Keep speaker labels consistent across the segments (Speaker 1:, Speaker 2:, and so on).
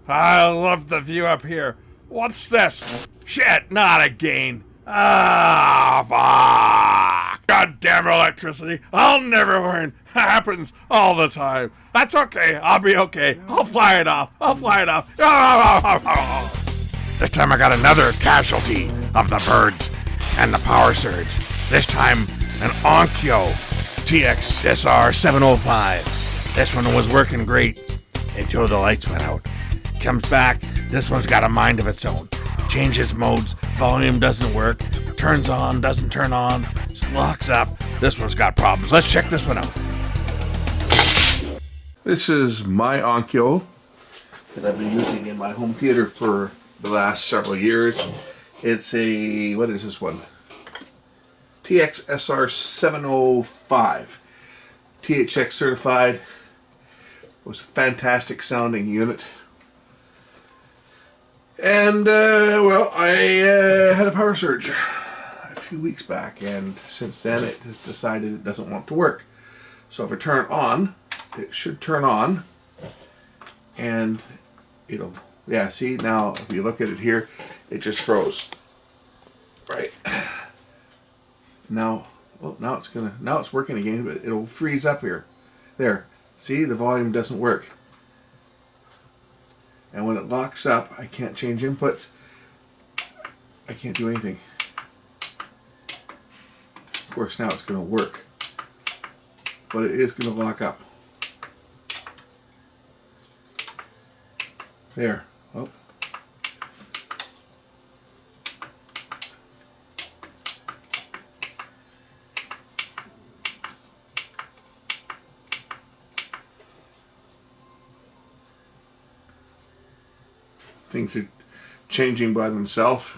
Speaker 1: I love the view up here. What's this? Shit, not again. Ah, fuck. Goddamn electricity. I'll never learn. Happens all the time. That's okay. I'll be okay. I'll fly it off. This time I got another casualty of the birds and the power surge. This time an Onkyo TX SR 705. This one was working great until the lights went out. Comes back, this one's got a mind of its own. Changes modes, volume doesn't work, turns on, doesn't turn on, locks up. This one's got problems. Let's check this one out.
Speaker 2: This is my Onkyo that I've been using in my home theater for the last several years. It's a, what is this one? TX SR 705. THX certified. It was a fantastic sounding unit. And, well, I had a power surge a few weeks back, and since then it has decided it doesn't want to work. So if I turn it on, it should turn on, and it'll, yeah, see, now if you look at it here, it just froze. Right. Now, well, now it's working again, but it'll freeze up here. There. See, the volume doesn't work. And when it locks up, I can't change inputs. I can't do anything. Of course, now it's going to work. But it is going to lock up. There. Oh. Things are changing by themselves.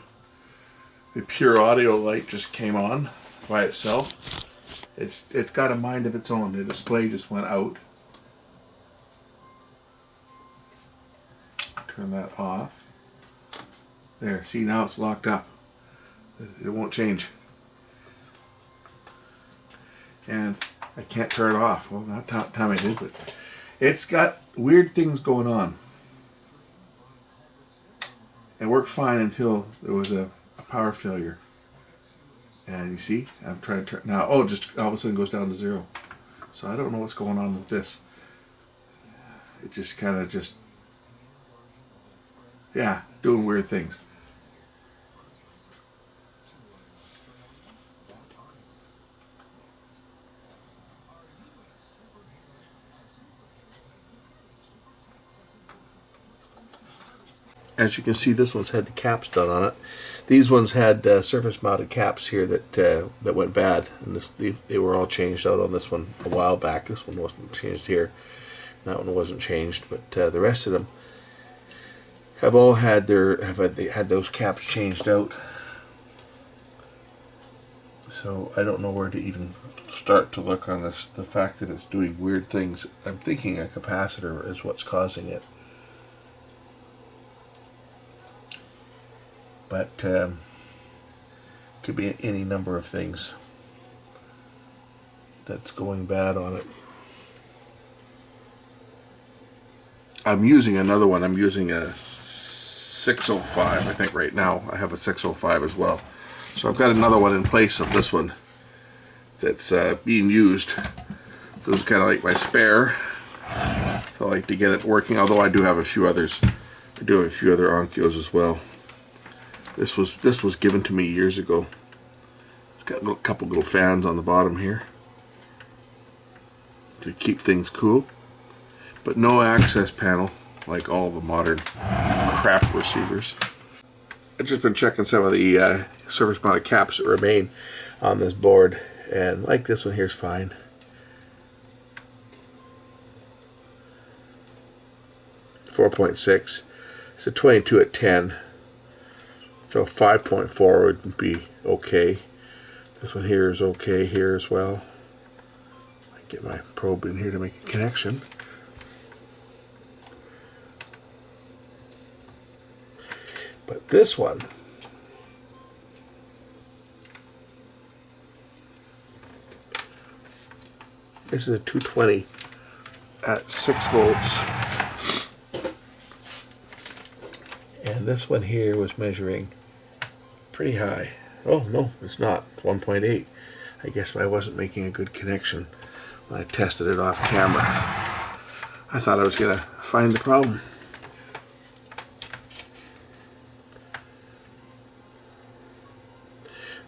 Speaker 2: The pure audio light just came on by itself. It's got a mind of its own. The display just went out. Turn that off. There, see, now it's locked up. It won't change. And I can't turn it off. Well, not time I did, but it's got weird things going on. It worked fine until there was a power failure. And you see, I'm trying to turn now. Oh, just all of a sudden goes down to 0. So I don't know what's going on with this. It just kind of yeah, doing weird things. As you can see, this one's had the caps done on it. These ones had surface-mounted caps here that went bad, and they were all changed out on this one a while back. This one wasn't changed here. That one wasn't changed, but the rest of them have all had they had those caps changed out. So I don't know where to even start to look on this. The fact that it's doing weird things, I'm thinking a capacitor is what's causing it. But could be any number of things that's going bad on it. I'm using another one. I'm using a 605, I think right now. I have a 605 as well. So I've got another one in place of this one that's being used. So this is kind of like my spare. So I like to get it working, although I do have a few others. I do have a few other Onkyos as well. This was given to me years ago. It's got a couple little fans on the bottom here to keep things cool, but no access panel like all the modern crap receivers. I've just been checking some of the surface mounted caps that remain on this board, and like this one here is fine. .6. It's a 22 at 10. So 5.4 would be okay. This one here is okay here as well. I get my probe in here to make a connection. But this one, this is a 220 at 6 volts. And this one here was measuring pretty high. Oh, no, it's not. It's 1.8. I guess I wasn't making a good connection when I tested it off camera. I thought I was going to find the problem.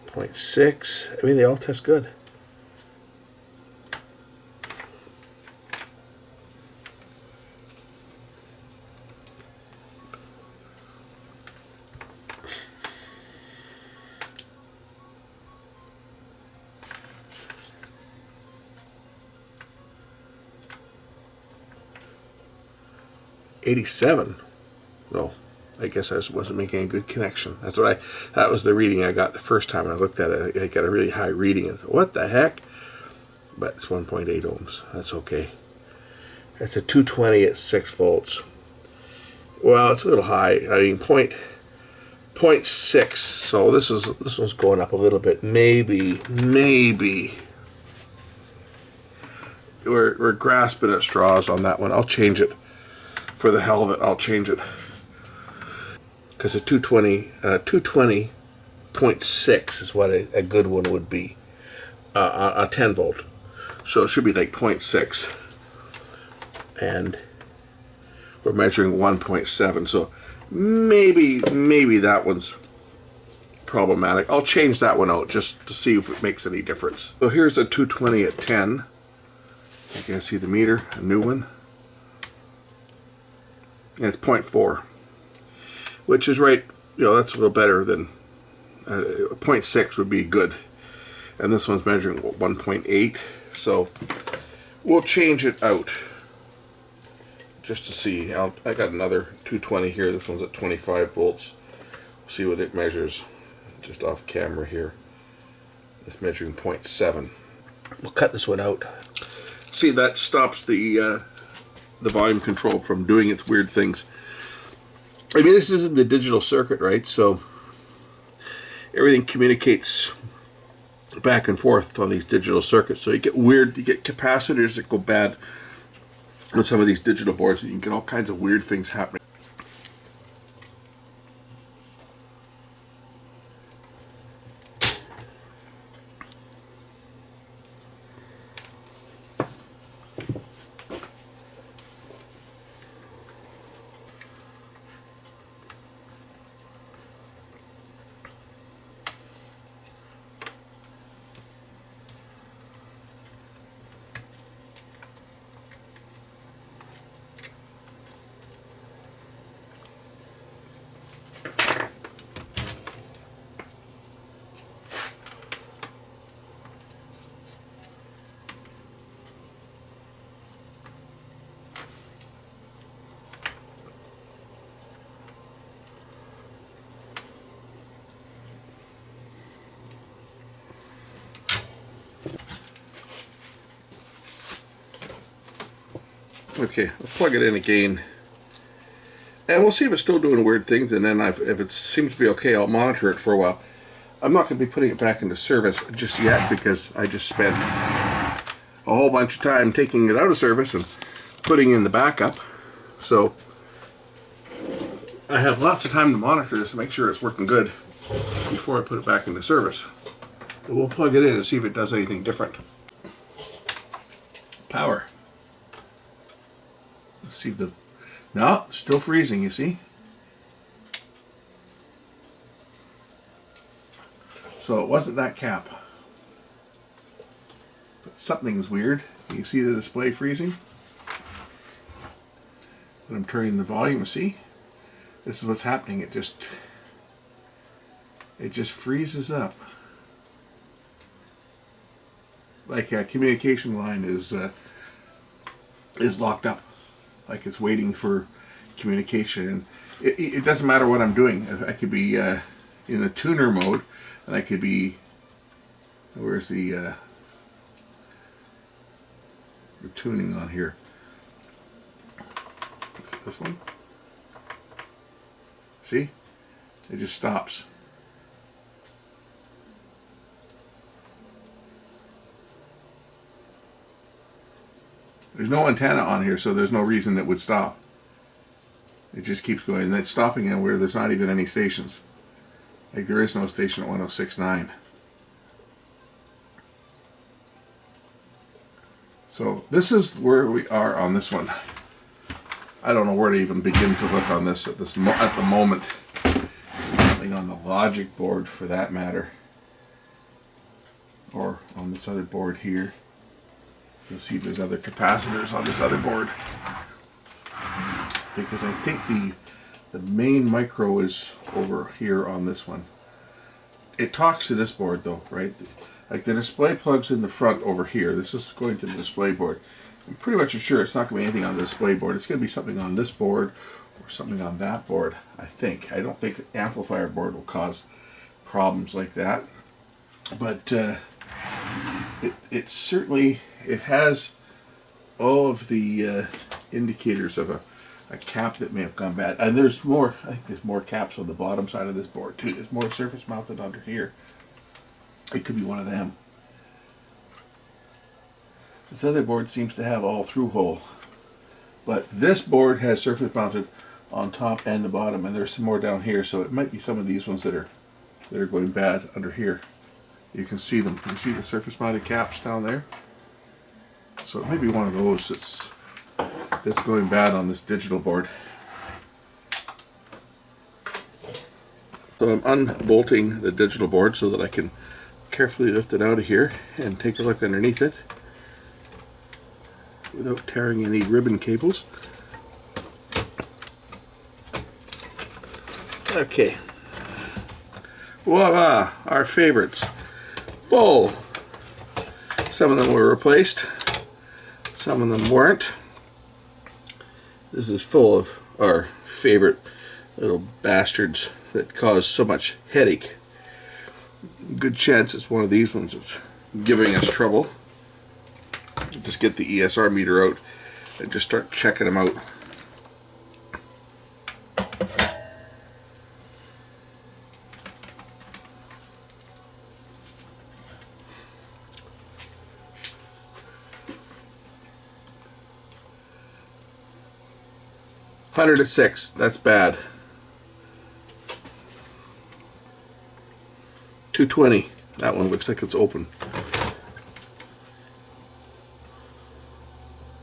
Speaker 2: .6. I mean, they all test good. .87. Well, I guess I wasn't making a good connection. That was the reading I got the first time I looked at it. I got a really high reading. I thought, what the heck? But it's 1.8 ohms. That's okay. That's a 220 at 6 volts. Well, it's a little high. I mean, 0.6. So this one's going up a little bit. Maybe we're grasping at straws on that one. I'll change it. For the hell of it, I'll change it. Because a 220.6 is what a good one would be. A 10 volt. So it should be like 0.6. And we're measuring 1.7. So maybe that one's problematic. I'll change that one out just to see if it makes any difference. So here's a 220 at 10. You can see the meter, a new one. And it's 0.4, which is right, that's a little better than 0.6 would be good. And this one's measuring 1.8, so we'll change it out just to see. I got another 220 here. This one's at 25 volts. We'll see what it measures just off camera here. It's measuring 0.7. We'll cut this one out. See, that stops the volume control from doing its weird things. I mean, this isn't the digital circuit, right? So everything communicates back and forth on these digital circuits. So you get capacitors that go bad on some of these digital boards, and you can get all kinds of weird things happening. Okay, I'll plug it in again, and we'll see if it's still doing weird things, and then if it seems to be okay, I'll monitor it for a while. I'm not going to be putting it back into service just yet because I just spent a whole bunch of time taking it out of service and putting in the backup. So I have lots of time to monitor this to make sure it's working good before I put it back into service. But we'll plug it in and see if it does anything different. Power. Let's see no, still freezing, you see? So it wasn't that cap. But something's weird. You see the display freezing? When I'm turning the volume, see? This is what's happening. It just freezes up. Like a communication line is locked up. Like it's waiting for communication. And it doesn't matter what I'm doing. I could be in a tuner mode, and I could be, where's the tuning on here? Is it this one? See? It just stops. There's no antenna on here, so there's no reason it would stop. It just keeps going, and it's stopping in where there's not even any stations. Like there is no station at 106.9. So this is where we are on this one. I don't know where to even begin to look on this at the moment. Something on the logic board, for that matter, or on this other board here. You'll see there's other capacitors on this other board, because I think the main micro is over here on this one. It talks to this board though, right? Like the display plug's in the front over here. This is going to the display board. I'm pretty much sure it's not going to be anything on the display board. It's going to be something on this board or something on that board, I think. I don't think the amplifier board will cause problems like that. But it certainly, it has all of the indicators of a cap that may have gone bad. And there's more, I think there's more caps on the bottom side of this board too. There's more surface mounted under here. It could be one of them. This other board seems to have all through hole. But this board has surface mounted on top and the bottom, and there's some more down here, so it might be some of these ones that are going bad under here. You can see them. You see the surface mounted caps down there? So it might be one of those that's going bad on this digital board. So I'm unbolting the digital board so that I can carefully lift it out of here and take a look underneath it without tearing any ribbon cables. Okay. Voila! Our favorites. Full. Some of them were replaced. Some of them weren't. This is full of our favorite little bastards that cause so much headache. Good chance it's one of these ones that's giving us trouble. Just get the ESR meter out and just start checking them out. $106, that's bad. 220, that one looks like it's open.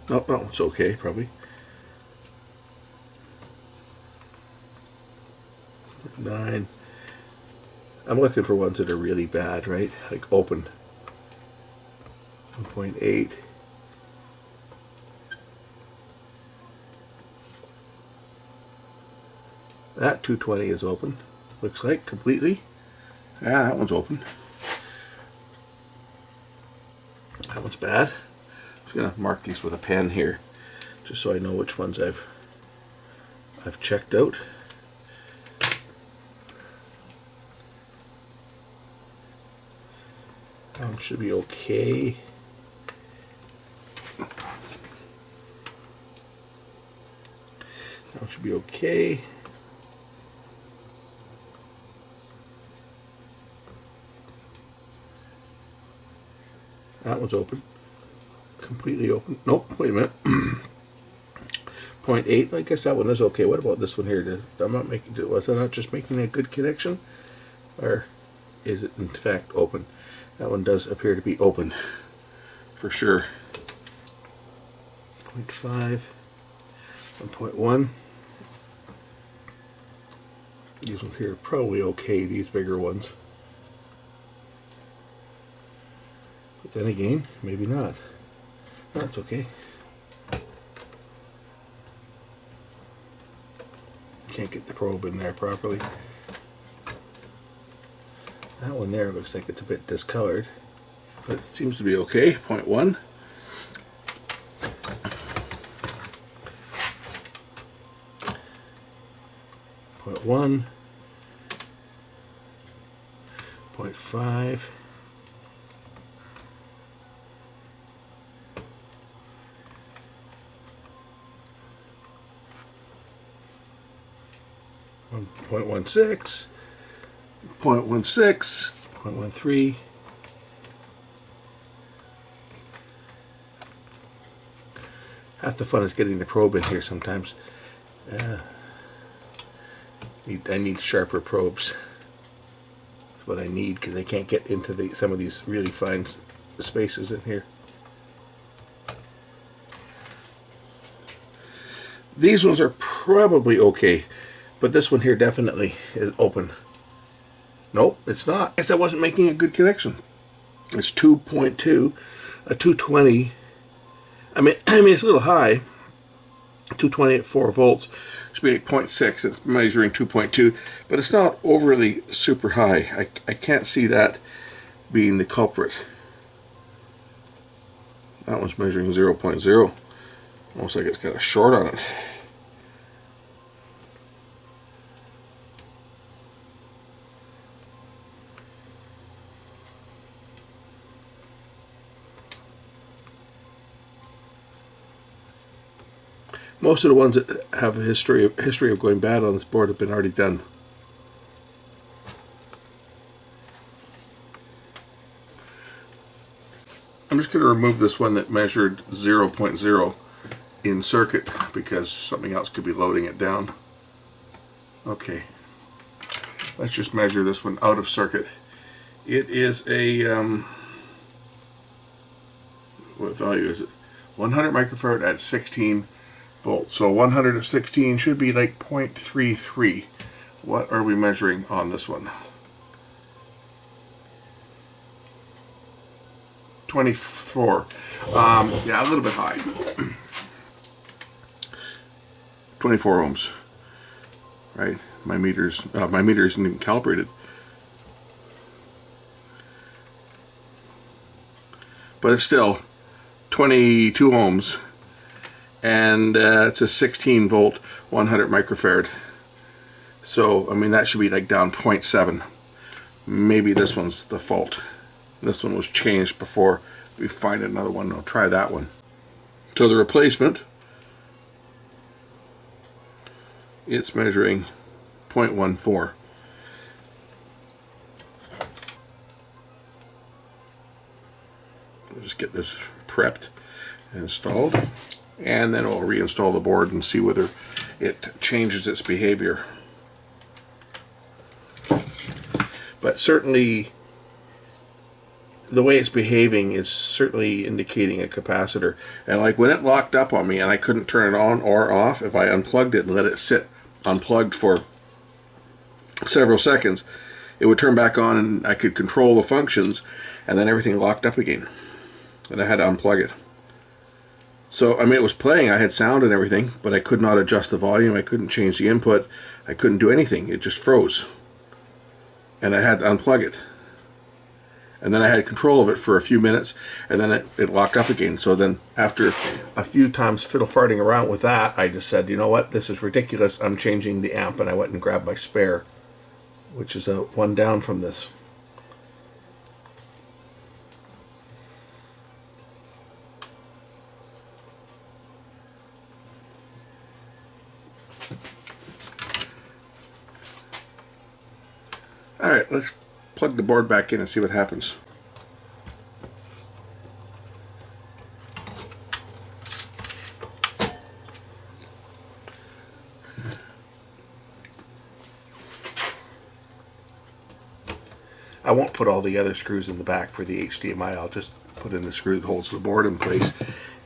Speaker 2: Nope, that one's okay, probably. 9. I'm looking for ones that are really bad, right? Like open. 1.8. That 220 is open. Looks like completely. Yeah, that one's open. That one's bad. I'm just gonna mark these with a pen here, just so I know which ones I've checked out. That one should be okay. That one should be okay. That one's open. Completely open. Nope, wait a minute. 0.8, I guess that one is okay. What about this one here? I'm not making, was I not just making a good connection? Or is it in fact open? That one does appear to be open. For sure. 0.5. 1.1. These ones here are probably okay, these bigger ones. But then again, maybe not. That's okay. Can't get the probe in there properly. That one there looks like it's a bit discolored, but it seems to be okay. 0.1. Point 1. 0.5. 0.16, 0.16, 0.13. Half the fun is getting the probe in here sometimes. I need sharper probes. That's what I need, because I can't get into some of these really fine spaces in here. These ones are probably okay, but this one here definitely is open. Nope, it's not. I guess I wasn't making a good connection. It's 2.2, a 220. I mean, it's a little high. 220 at 4 volts should be 8.6. It's measuring 2.2, but it's not overly super high. I can't see that being the culprit. That one's measuring 0.0. Almost like it's got a short on it. Most of the ones that have a history of going bad on this board have been already done. I'm just going to remove this one that measured 0.0 in circuit, because something else could be loading it down. Okay, let's just measure this one out of circuit. It is a what value is it? 100 microfarad at 16 volts. So 100 of 16 should be like 0.33. What are we measuring on this one? 24. Yeah, a little bit high. 24 ohms. Right? My meter isn't even calibrated. But it's still 22 ohms, and it's a 16 volt 100 microfarad. So I mean, that should be like down 0.7. Maybe this one's the fault. This one was changed before we find another one. I'll try that one. So the replacement, it's measuring 0.14. We'll just get this prepped and installed, and then we'll reinstall the board and see whether it changes its behavior. But certainly the way it's behaving is certainly indicating a capacitor. And like when it locked up on me and I couldn't turn it on or off, if I unplugged it and let it sit unplugged for several seconds, it would turn back on and I could control the functions, and then everything locked up again. And I had to unplug it. So, I mean, it was playing, I had sound and everything, but I could not adjust the volume, I couldn't change the input, I couldn't do anything, it just froze. And I had to unplug it. And then I had control of it for a few minutes, and then it locked up again. So then after a few times fiddle farting around with that, I just said, you know what, this is ridiculous, I'm changing the amp, and I went and grabbed my spare, which is a one down from this. Alright, let's plug the board back in and see what happens. I won't put all the other screws in the back for the HDMI. I'll just put in the screw that holds the board in place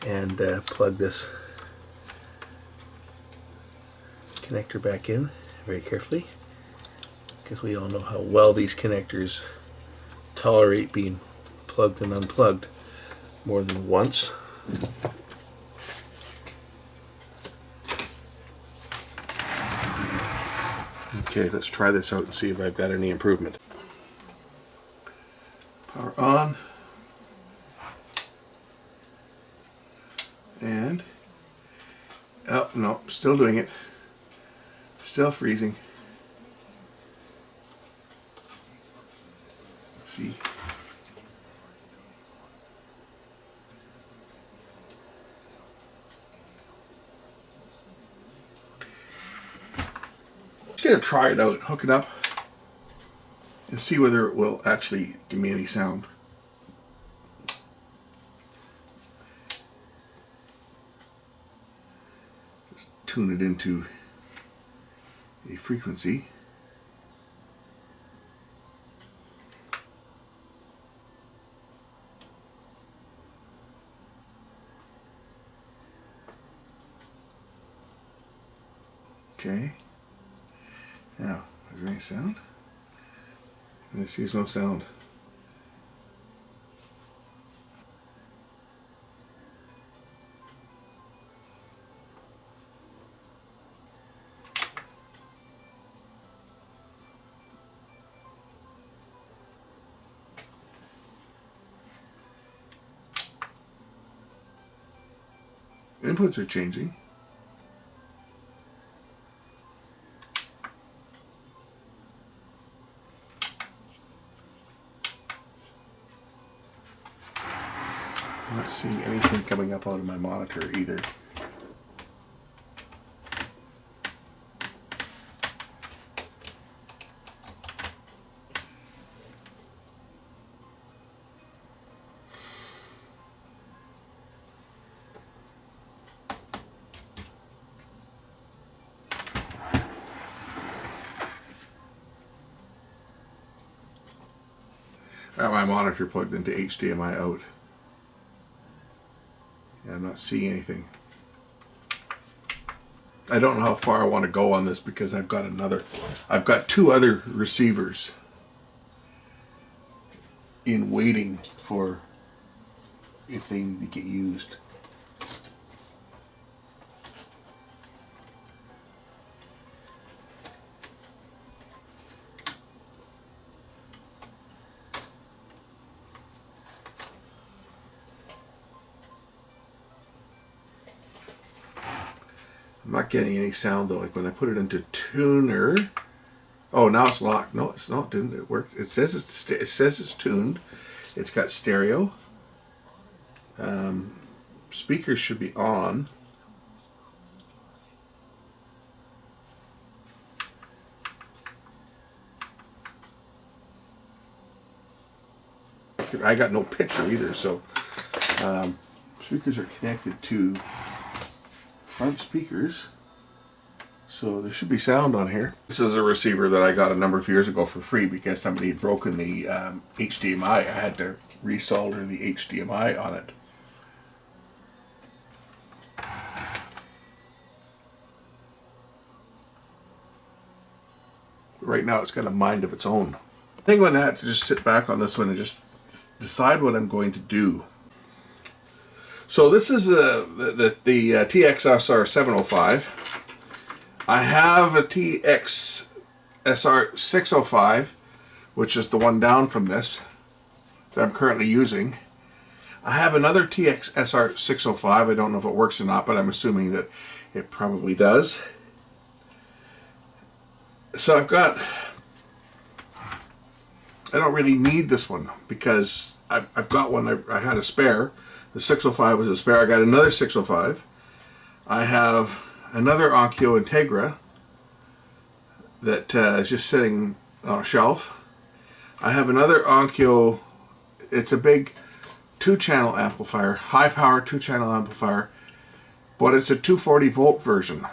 Speaker 2: and plug this connector back in very carefully, because we all know how well these connectors tolerate being plugged and unplugged more than once. Okay, let's try this out and see if I've got any improvement. Power on. And, oh no, still doing it. Still freezing. Let's see. Just gonna try it out, hook it up, and see whether it will actually give me any sound. Just tune it into a frequency. Okay. Now, is there any sound? There's no sound. Inputs are changing. I'm not seeing anything coming up out of my monitor either. I got my monitor plugged into HDMI out. Yeah, I'm not seeing anything. I don't know how far I want to go on this because I've got two other receivers in waiting for if they need to get used. I'm not getting any sound though. Like when I put it into tuner. Oh, now it's locked. No, it's not. Didn't it work? It says it's tuned. It's got stereo. Speakers should be on. I got no picture either, so speakers are connected to front speakers, so there should be sound on here. This is a receiver that I got a number of years ago for free because somebody had broken the HDMI. I had to resolder the HDMI on it. Right now it's got a mind of its own. I think I'm going to have to just sit back on this one and just decide what I'm going to do. So this is the TXSR 705. I have a TXSR 605, which is the one down from this that I'm currently using. I have another TXSR 605. I don't know if it works or not, but I'm assuming that it probably does. So I don't really need this one because I've got one. I had a spare. The 605 was a spare. I got another 605. I have another Onkyo Integra that is just sitting on a shelf. I have another Onkyo. It's a big 2-channel amplifier, high power 2-channel amplifier, but it's a 240 volt version.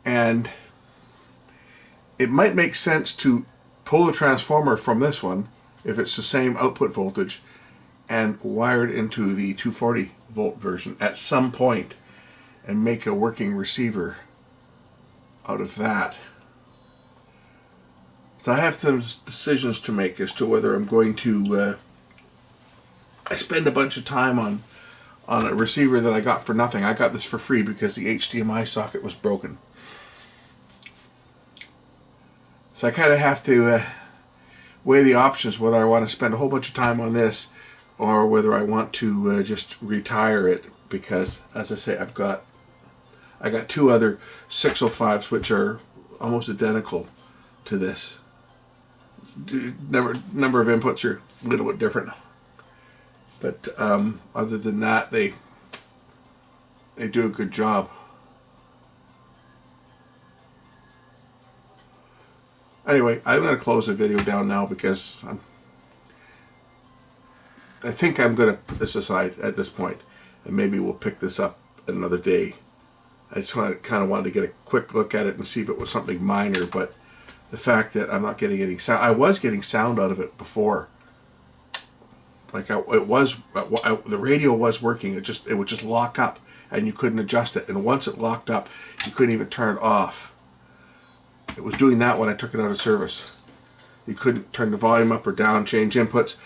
Speaker 2: And it might make sense to pull the transformer from this one if it's the same output voltage and wired into the 240 volt version at some point and make a working receiver out of that. So I have some decisions to make as to whether I'm going to I spend a bunch of time on a receiver that I got for nothing. I got this for free because the HDMI socket was broken. So I kind of have to weigh the options whether I want to spend a whole bunch of time on this or whether I want to just retire it, because as I say, I got two other 605s which are almost identical to this. Number of inputs are a little bit different, but other than that, they do a good job. Anyway, I'm going to close the video down now because I think I'm going to put this aside at this point, and maybe we'll pick this up another day I just kind of wanted to get a quick look at it and see if it was something minor, but the fact that I'm not getting any sound, I was getting sound out of it before. Like the radio was working. It would just lock up, and you couldn't adjust it. And once it locked up, you couldn't even turn it off. It was doing that when I took it out of service. You couldn't turn the volume up or down, change inputs.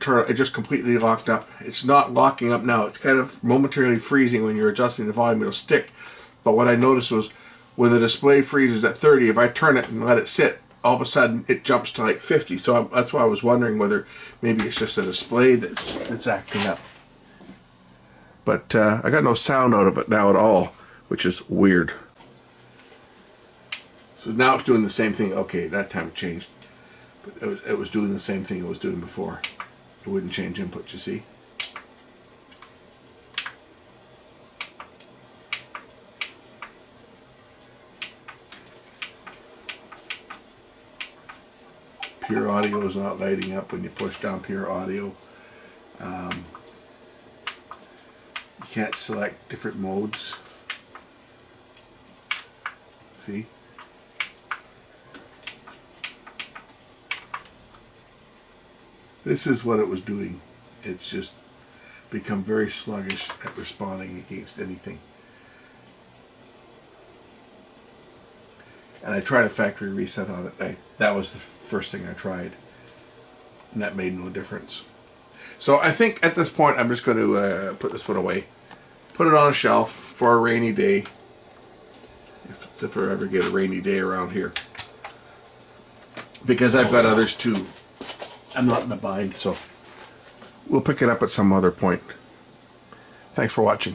Speaker 2: It just completely locked up. It's not locking up now. It's kind of momentarily freezing when you're adjusting the volume. It'll stick. But what I noticed was when the display freezes at 30, if I turn it and let it sit, all of a sudden it jumps to like 50. So that's why I was wondering whether maybe it's just a display that's acting up. But I got no sound out of it now at all, which is weird. So now it's doing the same thing. Okay, that time it changed. But it was doing the same thing it was doing before. It wouldn't change input, you see. Pure audio is not lighting up when you push down pure audio. You can't select different modes. See? This is what it was doing. It's just become very sluggish at responding against anything. And I tried a factory reset on it. That was the first thing I tried. And that made no difference. So I think at this point I'm just going to put this one away. Put it on a shelf for a rainy day. If I ever get a rainy day around here. Because I've got others too. I'm not in a bind, so we'll pick it up at some other point. Thanks for watching.